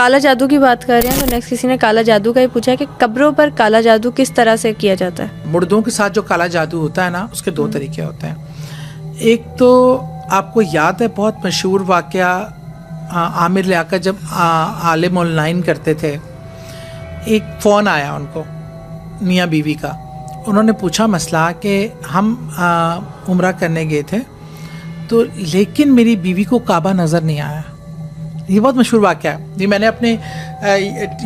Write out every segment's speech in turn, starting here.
काला जादू की बात कर रहे हैं तो नेक्स्ट किसी ने काला जादू का ही पूछा है कि कब्रों पर काला जादू किस तरह से किया जाता है। मुर्दों के साथ जो काला जादू होता है ना, उसके दो तरीके होते हैं। एक तो आपको याद है बहुत मशहूर वाकया, आमिर लियाकत जब आलिम ऑनलाइन करते थे, एक फ़ोन आया उनको मियाँ बीवी का। उन्होंने पूछा मसला कि हम उम्रा करने गए थे तो लेकिन मेरी बीवी को काबा नज़र नहीं आया। ये बहुत मशहूर वाकया है, ये मैंने अपने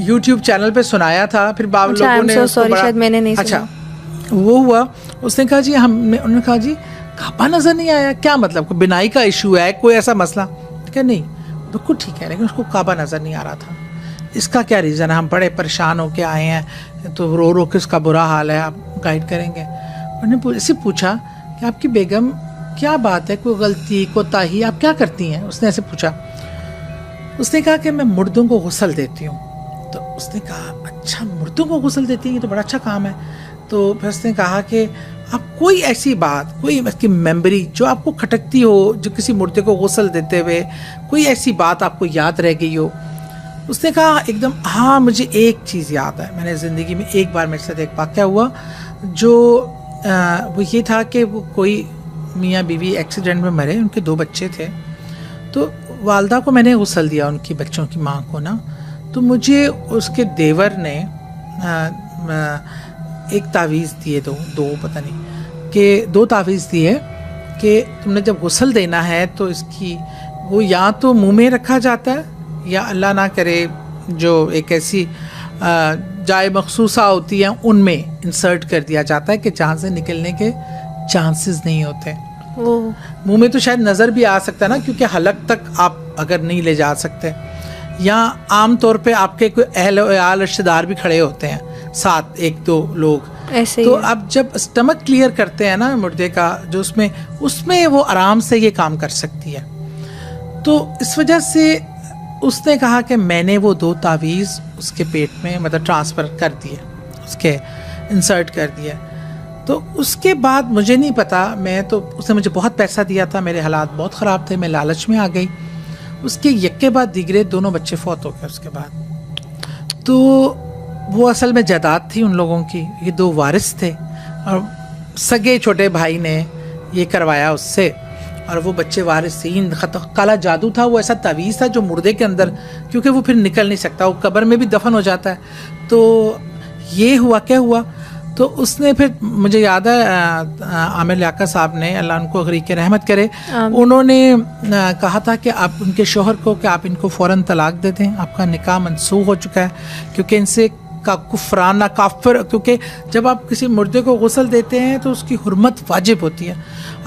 YouTube चैनल पे सुनाया था। फिर लोगों ने सॉरी शायद मैंने नहीं सुना। अच्छा वो हुआ, उसने कहा जी उन्होंने कहा जी काबा नज़र नहीं आया, क्या मतलब कोई बिनाई का इशू है, कोई ऐसा मसला? क्या नहीं, बिल्कुल ठीक है, लेकिन उसको काबा नज़र नहीं आ रहा था। इसका क्या रीज़न है? हम बड़े परेशान होके आए हैं तो रो रो के उसका बुरा हाल है, आप गाइड करेंगे? उन्होंने इससे पूछा कि आपकी बेगम क्या बात है, कोई गलती कोताही आप क्या करती हैं? उसने ऐसे पूछा। उसने कहा कि मैं मुर्दों को गुस्ल देती हूँ। तो उसने कहा अच्छा मुर्दों को गुस्ल देती हैं, ये तो बड़ा अच्छा काम है। तो फिर उसने कहा कि आप कोई ऐसी बात, कोई उसकी मेमोरी जो आपको खटकती हो, जो किसी मुर्दे को गुस्ल देते हुए कोई ऐसी बात आपको याद रह गई हो? उसने कहा एकदम हाँ मुझे एक चीज़ याद है, मैंने ज़िंदगी में एक बार मेरे साथ एक वाक़या हुआ जो वो ये था कि वो कोई मियाँ बीवी एक्सीडेंट में मरे, उनके 2 बच्चे थे। तो वालदा को मैंने गुस्ल दिया, उनकी बच्चों की माँ को ना। तो मुझे उसके देवर ने एक तावीज़ दिए, दो पता नहीं कि 2 तावीज़ दिए कि तुमने जब गुस्ल देना है तो इसकी वो या तो मुंह में रखा जाता है या अल्लाह ना करे जो एक ऐसी जाए मखसूसा होती है उनमें इंसर्ट कर दिया जाता है कि जहाँ से निकलने के चांसेस नहीं होते। मुंह में तो शायद नज़र भी आ सकता है ना, क्योंकि हलक तक आप अगर नहीं ले जा सकते, या आम तौर पे आपके कोई अहल रिश्तेदार भी खड़े होते हैं साथ, 1-2 लोग ऐसे। तो अब जब स्टमक क्लियर करते हैं ना मुर्दे का, जो उसमें वो आराम से ये काम कर सकती है। तो इस वजह से उसने कहा कि मैंने वो 2 तावीज़ उसके पेट में मतलब ट्रांसफ़र कर दिए, उसके इंसर्ट कर दिया। तो उसके बाद मुझे नहीं पता, मैं तो उसने मुझे बहुत पैसा दिया था, मेरे हालात बहुत ख़राब थे, मैं लालच में आ गई। उसके यक्के बाद दिगरे 2 बच्चे फौत हो गए उसके बाद। तो वो असल में जायदाद थी उन लोगों की, ये 2 वारिस थे और सगे छोटे भाई ने ये करवाया उससे, और वो बच्चे वारिस थे। काला जादू था, वो ऐसा तावीज़ था जो मुर्दे के अंदर, क्योंकि वो फिर निकल नहीं सकता, वो कब्र में भी दफन हो जाता है। तो ये हुआ, क्या हुआ, तो उसने फिर मुझे याद है आमिर लियाकत साहब ने, अल्लाह उनको गरीक़ रहमत करे, उन्होंने कहा था कि आप उनके शोहर को कि आप इनको फ़ौरन तलाक दे दें, आपका निकाह मनसूख हो चुका है, क्योंकि इनसे का कुफराना काफिर, क्योंकि जब आप किसी मुर्दे को गुस्ल देते हैं तो उसकी हुर्मत वाजिब होती है।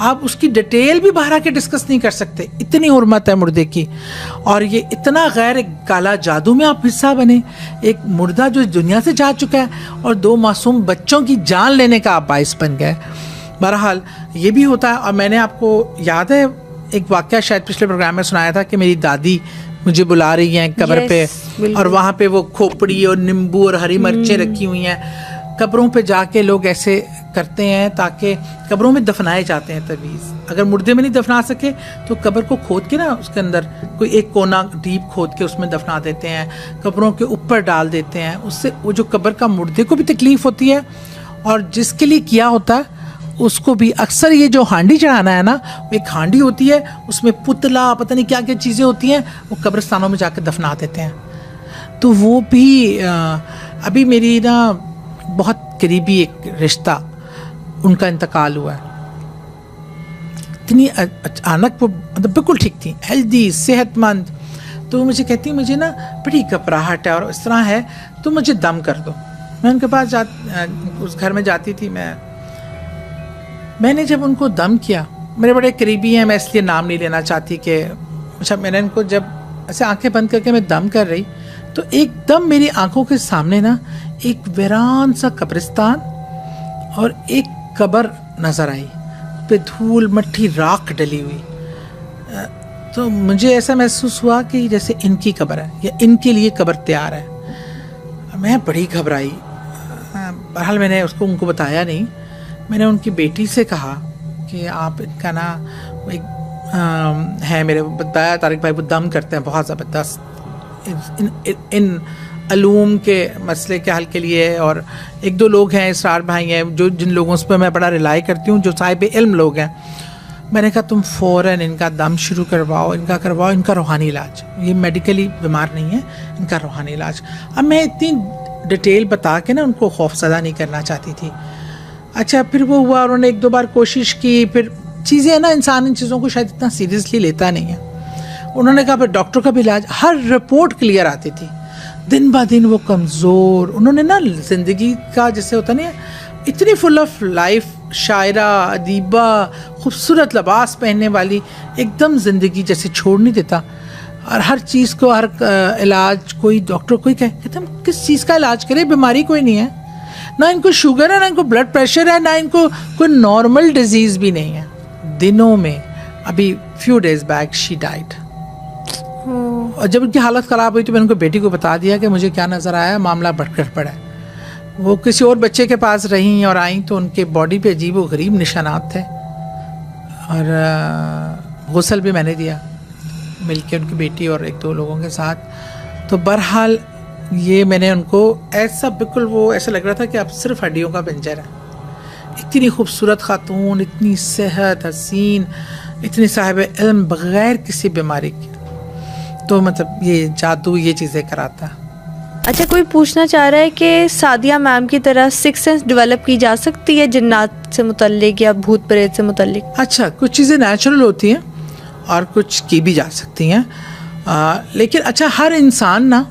आप उसकी डिटेल भी बाहर आके डिस्कस नहीं कर सकते, इतनी हुर्मत है मुर्दे की। और ये इतना गैर, एक काला जादू में आप हिस्सा बने, एक मुर्दा जो दुनिया से जा चुका है और 2 मासूम बच्चों की जान लेने का आप बाइस बन गए। बहरहाल ये भी होता है। और मैंने आपको याद है एक वाक़या शायद पिछले प्रोग्राम में सुनाया था कि मेरी दादी मुझे बुला रही हैं कब्र पे, और वहाँ पे वो खोपड़ी और नींबू और हरी मिर्चें रखी हुई हैं। कब्रों पे जाके लोग ऐसे करते हैं ताकि कब्रों में दफनाए जाते हैं तवीज़। अगर मुर्दे में नहीं दफना सके तो कब्र को खोद के ना उसके अंदर कोई एक कोना डीप खोद के उसमें दफना देते हैं, कब्रों के ऊपर डाल देते हैं। उससे वो जो कब्र का मुर्दे को भी तकलीफ़ होती है और जिसके लिए किया होता है उसको भी। अक्सर ये जो हांडी चढ़ाना है ना, वो एक हांडी होती है, उसमें पुतला पता नहीं क्या क्या चीज़ें होती हैं, वो कब्रिस्तानों में जाकर दफना देते हैं। तो वो भी अभी मेरी ना बहुत करीबी एक रिश्ता, उनका इंतकाल हुआ है। इतनी अचानक वो मतलब बिल्कुल ठीक थी, हेल्दी सेहतमंद। तो मुझे कहती मुझे ना बड़ी घबराहट है और इस तरह है, तो मुझे दम कर दो। मैं उनके पास उस घर में जाती थी। मैंने जब उनको दम किया, मेरे बड़े करीबी हैं, मैं इसलिए नाम नहीं लेना चाहती कि अच्छा, मैंने उनको जब ऐसे आंखें बंद करके मैं दम कर रही तो एकदम मेरी आंखों के सामने ना एक वीरान सा कब्रिस्तान और एक कब्र नज़र आई, पे धूल मट्टी राख डली हुई। तो मुझे ऐसा महसूस हुआ कि जैसे इनकी कब्र है या इनके लिए कब्र तैयार है। मैं बड़ी घबराई। बहरहाल मैंने उनको बताया नहीं। मैंने उनकी बेटी से कहा कि आप इनका ना एक है, मेरे बताया तारिक भाई वो दम करते हैं बहुत ज़बरदस्त, इन अलूम के मसले के हल के लिए, और एक दो लोग हैं, इसरार भाई हैं, जो जिन लोगों पर मैं बड़ा रिलाई करती हूँ, जो साहिब इल्म लोग हैं। मैंने कहा तुम फ़ौरन इनका दम शुरू करवाओ, इनका करवाओ, इनका रूहानी इलाज, ये मेडिकली बीमार नहीं है, इनका रूहानी इलाज। अब मैं इतनी डिटेल बता के ना उनको खौफज़दा नहीं करना चाहती थी। अच्छा, फिर वो हुआ, उन्होंने एक दो बार कोशिश की, फिर चीज़ें ना, इंसान इन चीज़ों को शायद इतना सीरियसली लेता नहीं है। उन्होंने कहा फिर डॉक्टर का भी इलाज, हर रिपोर्ट क्लियर आती थी, दिन ब दिन वो कमज़ोर। उन्होंने ना ज़िंदगी का जैसे होता नहीं है, इतनी फुल ऑफ लाइफ, शायरा, अदीबा, खूबसूरत लिबास पहनने वाली, एकदम ज़िंदगी जैसे छोड़ नहीं देता, और हर चीज़ को, हर इलाज, कोई डॉक्टर कोई कहते हम किस चीज़ का इलाज करें, बीमारी कोई नहीं है, ना इनको शुगर है, ना इनको ब्लड प्रेशर है, ना इनको कोई नॉर्मल डिजीज़ भी नहीं है। दिनों में, अभी few days back she died. और जब उनकी हालत ख़राब हुई तो मैंने उनको बेटी को बता दिया कि मुझे क्या नज़र आया, मामला बढ़कर पड़ा है। वो किसी और बच्चे के पास रहीं और आई तो उनके बॉडी पे अजीब व गरीब निशानात थे, और गुस्ल भी मैंने दिया मिलके उनकी बेटी और एक दो लोगों के साथ। तो बहरहाल ये मैंने उनको ऐसा, बिल्कुल वो ऐसा लग रहा था कि अब सिर्फ हड्डियों का पिंजर है। इतनी खूबसूरत खातून, इतनी सेहत हसीन, इतनी साहिब इल्म, बग़ैर किसी बीमारी के। तो मतलब ये जादू ये चीज़ें कराता। अच्छा, कोई पूछना चाह रहा है कि सादिया मैम की तरह सिक्स सेंस डेवलप की जा सकती है जिन्नात से मुतल्लिक या भूत प्रेत से मुतल्लिक? अच्छा, कुछ चीज़ें नेचुरल होती हैं और कुछ की भी जा सकती हैं, लेकिन अच्छा, हर इंसान ना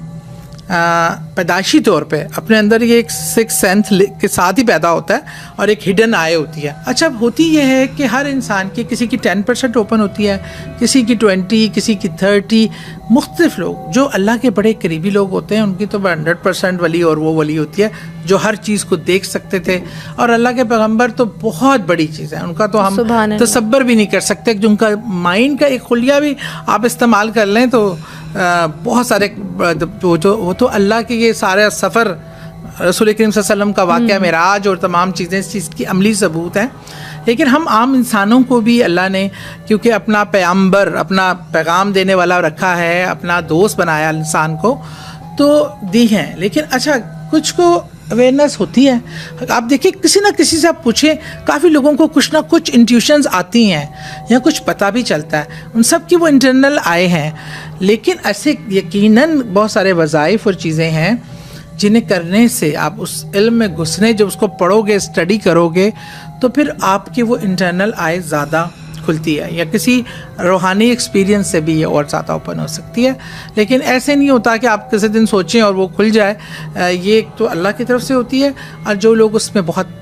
पैदाइशी तौर पे अपने अंदर ये एक सिक्स सेंस के साथ ही पैदा होता है, और एक हिडन आई होती है। अच्छा, होती ये है कि हर इंसान की, किसी की 10% ओपन होती है, किसी की 20, किसी की 30। मुख्तलिफ लोग जो अल्लाह के बड़े करीबी लोग होते हैं उनकी तो 100% वली, और वो वली होती है जो हर चीज़ को देख सकते थे। और अल्लाह के पैगंबर तो बहुत बड़ी चीज़ है, उनका तो हम तसव्वुर भी नहीं कर सकते, जो उनका माइंड का एक खुलिया भी आप इस्तेमाल कर लें तो बहुत सारे वो तो अल्लाह के ये सारे सफ़र, रसूल करीम सल्लल्लाहु अलैहि वसल्लम का वाक़या मेराज और तमाम चीज़ें इस चीज़ की अमली सबूत हैं। लेकिन हम आम इंसानों को भी अल्लाह ने, क्योंकि अपना पैगंबर, अपना पैगाम देने वाला रखा है, अपना दोस्त बनाया इंसान को, तो दी हैं। लेकिन अच्छा, कुछ को अवेयरनेस होती है। आप देखिए, किसी ना किसी से आप पूछें, काफ़ी लोगों को कुछ ना कुछ इंट्यूशंस आती हैं या कुछ पता भी चलता है, उन सब की वो इंटरनल आए हैं। लेकिन ऐसे यकीनन बहुत सारे वज़ाइफ और चीज़ें हैं जिन्हें करने से आप उस इल्म में घुसने, जब उसको पढ़ोगे, स्टडी करोगे, तो फिर आपकी वो इंटरनल आय ज़्यादा खुलती है, या किसी रूहानी एक्सपीरियंस से भी ये और ज़्यादा ओपन हो सकती है। लेकिन ऐसे नहीं होता कि आप किसी दिन सोचें और वो खुल जाए, ये तो अल्लाह की तरफ से होती है। और जो लोग उसमें बहुत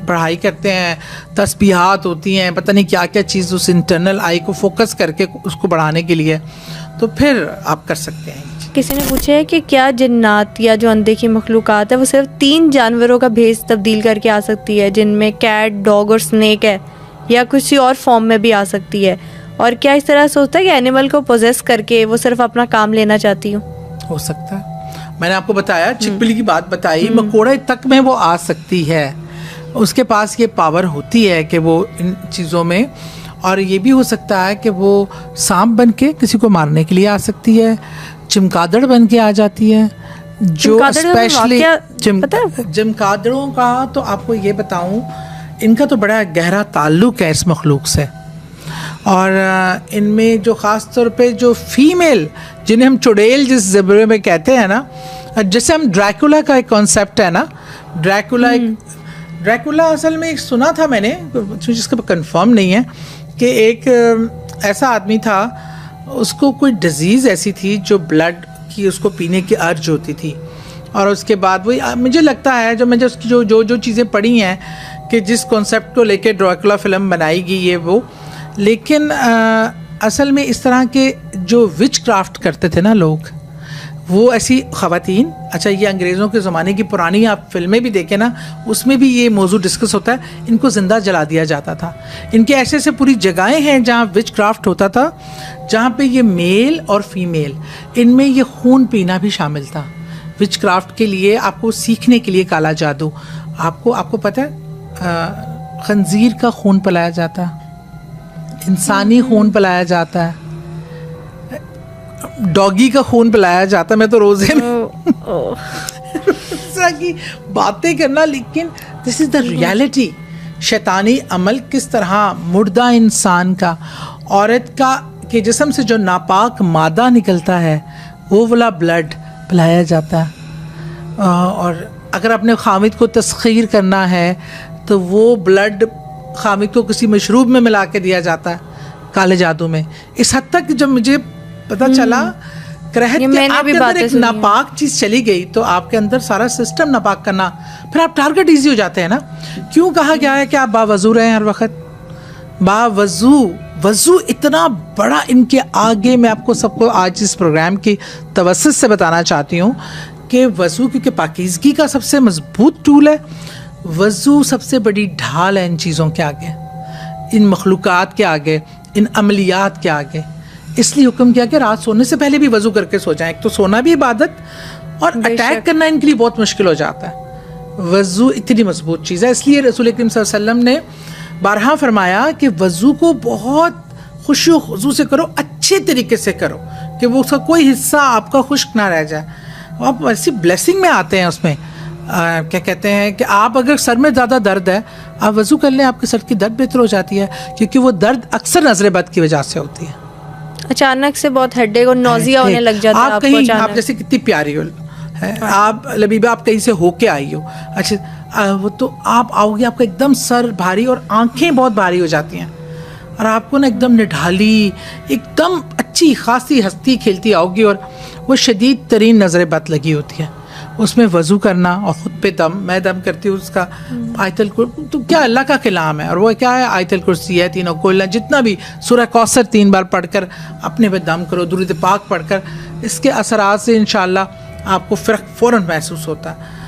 पढ़ाई करते हैं, तस्बीहात होती हैं, पता नहीं क्या क्या चीज़, उस इंटरनल आई को फोकस करके उसको बढ़ाने के लिए, तो फिर आप कर सकते हैं। किसी ने पूछा है कि क्या जिन्नात या जो अनदेखी मखलूक़ात है वो सिर्फ 3 जानवरों का भेस तब्दील करके आ सकती है, जिनमें कैट, डॉग और स्नेक है, या किसी और फॉर्म में भी आ सकती है? और क्या इस तरह से होता है कि एनिमल को पोजेस करके वो सिर्फ अपना काम लेना चाहती हो सकता है। मैंने आपको बताया, छिपकली की बात बताई, मकोड़े तक में वो आ सकती है, उसके पास ये पावर होती है कि वो इन चीज़ों में। और ये भी हो सकता है कि वो सांप बन के किसी को मारने के लिए आ सकती है, चमगादड़ बन के आ जाती है, जो स्पेशली चमगादड़ों का तो आपको ये बताऊं, इनका तो बड़ा गहरा ताल्लुक़ है इस मखलूक से। और इनमें जो ख़ास तौर पे जो फीमेल, जिन्हें हम चुड़ैल जिस ज़बरे में कहते हैं ना, जैसे हम ड्रैकुला का एक कॉन्सेप्ट है ना, ड्रैकुला असल में एक सुना था मैंने, जिसका कंफर्म नहीं है, कि एक ऐसा आदमी था, उसको कोई डिजीज़ ऐसी थी जो ब्लड की उसको पीने की अर्ज होती थी। और उसके बाद वही मुझे लगता है, जो मैंने उसकी जो चीज़ें पढ़ी हैं कि जिस कॉन्सेप्ट को लेके ड्रैकुला फिल्म बनाई गई ये वो, लेकिन असल में इस तरह के जो विच क्राफ्ट करते थे ना लोग, वो ऐसी ख़वातीन, अच्छा ये अंग्रेज़ों के ज़माने की पुरानी आप फिल्में भी देखें ना, उसमें भी ये मौजू डिस्कस होता है, इनको ज़िंदा जला दिया जाता था। इनके ऐसे ऐसे पूरी जगहें हैं जहाँ विच क्राफ्ट होता था, जहाँ पे ये मेल और फीमेल, इनमें ये खून पीना भी शामिल था। विच क्राफ्ट के लिए आपको सीखने के लिए काला जादू, आपको पता है खंजीर का खून पिलाया जाता है, इंसानी खून पिलाया जाता है, डॉगी का खून पिलाया जाता है, मैं तो रोजे में ओह, इस तरह की बातें करना, लेकिन दिस इज द रियलिटी। शैतानी अमल किस तरह मुर्दा इंसान का, औरत का के जिस्म से जो नापाक मादा निकलता है वो वाला ब्लड पिलाया जाता है। और अगर अपने खामिद को तस्खीर करना है तो वो ब्लड खामिद को किसी मशरूब में मिला के दिया जाता है, काले जादू में। इस हद तक जब मुझे पता चला करहत ये के मैंने आपके भी अंदर बातें एक सुनी हैं। नापाक चीज़ चली गई तो आपके अंदर सारा सिस्टम नापाक करना, फिर आप टारगेट ईजी हो जाते हैं ना। क्यों कहा गया है कि आप बावजू रहें हर वक्त, बावजू। वजू इतना बड़ा इनके आगे, मैं आपको सबको आज इस प्रोग्राम की तवस्सुत से बताना चाहती हूँ कि वजू क्योंकि पाकीज़गी का सबसे मजबूत टूल है, वजू सबसे बड़ी ढाल है इन चीज़ों के आगे, इन मखलूक़ात के आगे, इन अमलियात के आगे। इसलिए हुक्म किया कि रात सोने से पहले भी वजू करके सो जाएं। एक तो सोना भी इबादत और अटैक करना इनके लिए बहुत मुश्किल हो जाता है। वजू इतनी मजबूत चीज़ है, इसलिए रसूल करीम सल्लल्लाहु अलैहि वसल्लम ने बारहा फरमाया कि वजू को बहुत खुशू खुजू से करो, अच्छे तरीके से करो कि वो उसका कोई हिस्सा आपका खुश्क ना रह जाए। आप ऐसी ब्लेसिंग में आते हैं उसमें। क्या कहते हैं कि आप अगर सर में ज़्यादा दर्द है, आप वजू कर लें, आपके सर की दर्द बेहतर हो जाती है, क्योंकि वो दर्द अक्सर नजर बद की वजह से होती है। अचानक से बहुत हेडेक और नौजिया होने लग जाता है आप आपको कहीं, आप अचानक। जैसे कितनी प्यारी हो है, आप लबीबा, आप कहीं से होके आई हो, अच्छा वो तो आप आओगे, आपका एकदम सर भारी और आंखें बहुत भारी हो जाती हैं, और आपको ना एकदम निढाली, एकदम अच्छी खासी हंसती खेलती आओगी, और वो शदीद तरीन नज़र बद लगी होती है। उसमें वज़ू करना और ख़ुद पे दम, मैं दम करती हूँ उसका आयतल कुर्सी, तो क्या अल्लाह का कलाम है, और वो क्या है, आयतल कुर्सी है, तीनों कोयला, जितना भी सूरह कौसर 3 बार पढ़कर अपने पे दम करो, दुरूद पाक पढ़कर, इसके असरात से इंशाअल्लाह आपको फ़र्क फ़ौरन महसूस होता है।